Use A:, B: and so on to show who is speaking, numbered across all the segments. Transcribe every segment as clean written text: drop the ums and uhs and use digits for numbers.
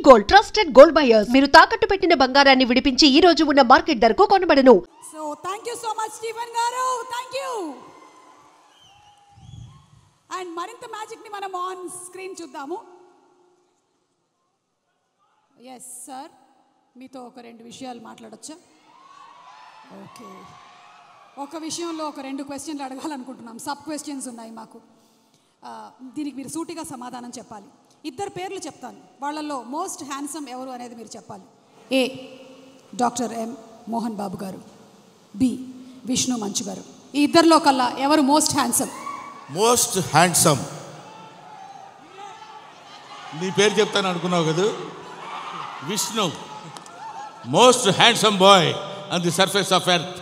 A: Gold trusted gold buyers మీరు తాకట్టు పెట్టిన బంగారాన్ని విడిపించి ఈ రోజు ఉన్న మార్కెట్ ధరకు కొనబడను.
B: So thank you so much Stephen గారు, థాంక్యూ. అండ్ మరింత మ్యాజిక్ ని మనం ఆన్ స్క్రీన్ చూద్దాము. ఎస్ సార్, మీతో ఒక రెండు విషయాలు మాట్లాడొచ్చా? ఓకే, ఒక విషయంలో ఒక రెండు క్వశ్చన్లు అడగాలనుకుంటున్నాం. సబ్ క్వశ్చన్స్ ఉన్నాయి మాకు. దీనికి మీరు సూటిగా సమాధానం చెప్పాలి. ఇద్దరు పేర్లు చెప్తాను, వాళ్ళల్లో మోస్ట్ హ్యాండ్సమ్ ఎవరు అనేది మీరు చెప్పాలి. ఏ డాక్టర్ ఎం మోహన్ బాబు గారు, బి విష్ణు మంచు గారు. ఈ ఇద్దరిలో కల్లా ఎవరు మోస్ట్ హ్యాండ్సమ్?
C: మోస్ట్ హ్యాండ్సమ్ నీ పేరు చెప్తాను అనుకున్నావు కదా, Vishnu. Most handsome boy on the surface of earth.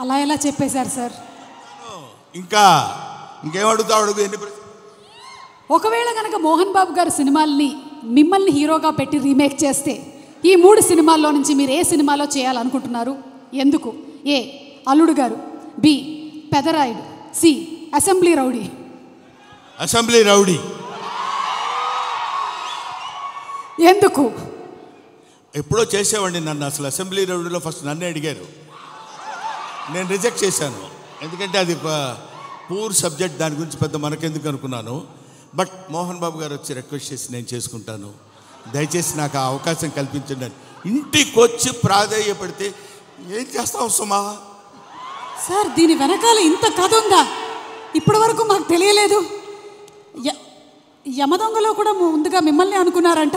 B: అలా ఎలా చెప్పేశారు సార్?
C: ఇంకేం అడుగుతావు అడుగు.
B: ఒకవేళ కనుక మోహన్ బాబు గారు సినిమాల్ని మిమ్మల్ని హీరోగా పెట్టి రీమేక్ చేస్తే ఈ మూడు సినిమాల్లో నుంచి మీరు ఏ సినిమాలో చేయాలనుకుంటున్నారు? ఎందుకు? A Alludu Garu, B Peddarayudu, C Assembly Rowdy.
C: Assembly Rowdy.
B: ఎందుకు?
C: ఎప్పుడో చేసేవాడిని నన్ను. అసలు అసెంబ్లీ రౌడీలో ఫస్ట్ నన్నే అడిగారు, నేను రిజెక్ట్ చేశాను. ఎందుకంటే అది పూర్ సబ్జెక్ట్, దాని గురించి పెద్ద మనకెందుకు అనుకున్నాను. బట్ మోహన్ బాబు గారు వచ్చి రిక్వెస్ట్ చేసి నేను చేసుకుంటాను, దయచేసి నాకు ఆ అవకాశం కల్పించండి అని ఇంటికి వచ్చి ప్రాధేయపడితే ఏం చేస్తావు సుమా?
B: సార్, దీని వెనకాల ఇంత కథ ఉందా? ఇప్పటి వరకు మాకు తెలియలేదు. యమదొంగలో కూడా ముందుగా మిమ్మల్ని అనుకున్నారంట.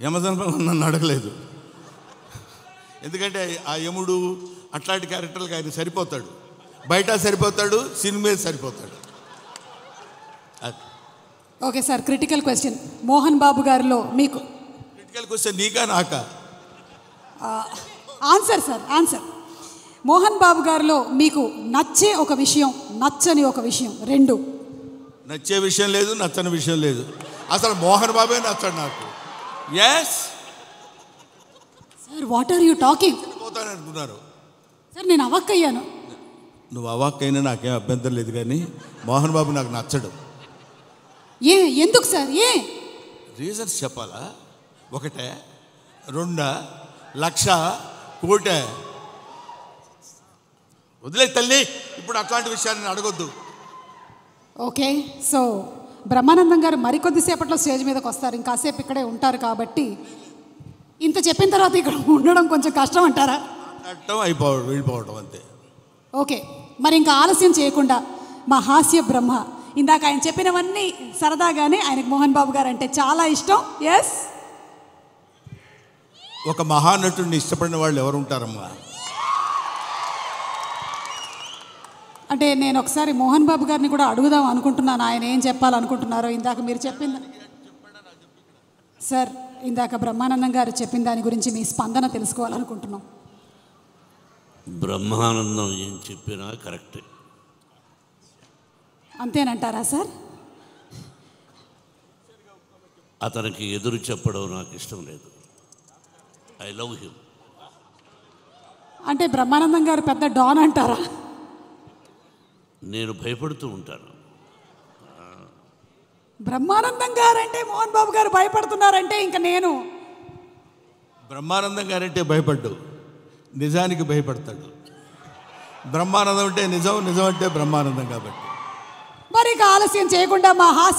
C: యమదొంగలో నన్ను అడగలేదు, ఎందుకంటే ఆ యముడు అట్లాంటి క్యారెక్టర్లకు ఆయన సరిపోతాడు. బయట సరిపోతాడు, సినిమా సరిపోతాడు.
B: Okay sir, critical question. Mohan Babu గారిలో మీకు
C: క్రిటికల్ క్వశ్చన్ నీకా నాకా?
B: Answer sir, answer. Mohan Babu గారిలో మీకు నచ్చే ఒక విషయం, నచ్చని ఒక విషయం, రెండు.
C: నచ్చే విషయం లేదు, నచ్చని విషయం లేదు. అసలు మోహన్ బాబే నచ్చడు నాకు. Yes
B: sir, what are you talking?
C: పోతాను అనుకున్నారు
B: సార్, నేను అవాక్కయ్యాను.
C: నువ్వు అవాక్కైనా నాకేం అభ్యంతరం లేదు, కానీ మోహన్ బాబు నాకు నచ్చడు.
B: ఎందుకు సార్?
C: రీజన్స్ చెప్పాలా? ఒకటే, రెండా, లక్ష, కోటే? వదిలే తల్లి, ఇప్పుడు అట్లాంటి విషయాన్ని అడగొద్దు.
B: ఓకే, సో బ్రహ్మానందం గారు మరికొద్దిసేపట్లో స్టేజ్ మీదకి వస్తారు, ఇంకాసేపు ఇక్కడే ఉంటారు కాబట్టి ఇంత చెప్పిన తర్వాత ఇక్కడ ఉండడం కొంచెం కష్టం అంటారా?
C: అయిపోవడం, వెళ్ళిపోవడం అంతే.
B: ఓకే, మరి ఇంకా ఆలస్యం చేయకుండా మా హాస్య బ్రహ్మ, ఇందాక ఆయన చెప్పినవన్నీ సరదాగానే ఆయనకు మోహన్ బాబు గారు అంటే చాలా ఇష్టం. ఎస్,
C: ఒక మహానటుడిని ఇష్టపడిన వాళ్ళు ఎవరు ఉంటారమ్మా?
B: అంటే నేను ఒకసారి మోహన్ బాబు గారిని కూడా అడుగుదాం అనుకుంటున్నాను, ఆయన ఏం చెప్పాలనుకుంటున్నారో. ఇందాక మీరు చెప్పింది సార్, ఇందాక బ్రహ్మానందం గారు చెప్పిన దాని గురించి మీ స్పందన తెలుసుకోవాలనుకుంటున్నాం.
D: బ్రహ్మానందం ఏం చెప్పినా కరెక్టే.
B: అంతేనంటారా సార్?
D: అతనికి ఎదురు చెప్పడం నాకు ఇష్టం లేదు. I love him.
B: అంటే బ్రహ్మానందం గారు పెద్ద డాన్ అంటారా?
D: నేను భయపడుతూ ఉంటాను.
B: బ్రహ్మానందం గారంటే మోహన్ బాబు గారు భయపడుతున్నారంటే ఇంకా నేను.
C: బ్రహ్మానందం గారంటే భయపడ్డు, నిజానికి భయపడతాడు. బ్రహ్మానందం అంటే నిజం, నిజం అంటే బ్రహ్మానందం. కాబట్టి
B: మరి ఆలస్యం చేయకుండా మా హాస్య